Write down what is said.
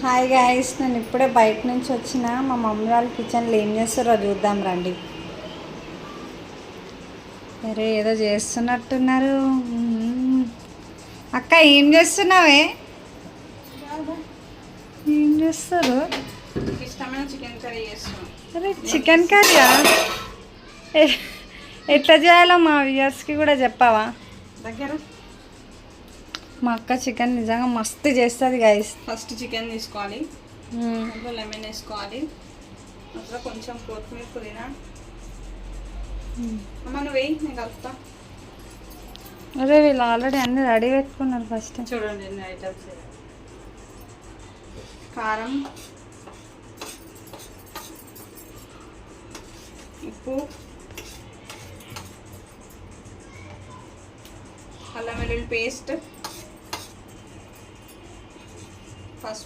Hi guys, నేను ఇప్పుడే బయట నుంచి వచ్చిన. మా మమ్మీ వాళ్ళ కిచెన్లో ఏం చేస్తారో చూద్దాం రండి. అరే ఏదో చేస్తున్నట్టున్నారు. అక్క ఏం చేస్తున్నావే? ఏం చేస్తారు? ఇష్టమైన చికెన్ కర్రీ చేస్తున్నాం. అరే చికెన్ కర్రీయా? ఎట్లా చేయాలో మా వ్యూయర్స్కి కూడా చెప్పావా? దగ్గర మా అక్క చికెన్ నిజంగా మస్తు చేస్తుంది గైస్. ఫస్ట్ చికెన్ తీసుకోవాలి, అందులో లెమన్ వేసుకోవాలి, అందులో కొంచెం కొత్తిమీర పుదీనా. అమ్మ నువ్వు వేయి, నేను కలుపుతా. అరే వీళ్ళు ఆల్రెడీ అన్నీ రెడీ పెట్టుకున్నారు. ఫస్ట్ చూడండి ఎన్ని ఐటమ్స్. కారం, ఉప్పు, అల్లం వెల్లుల్లి పేస్ట్,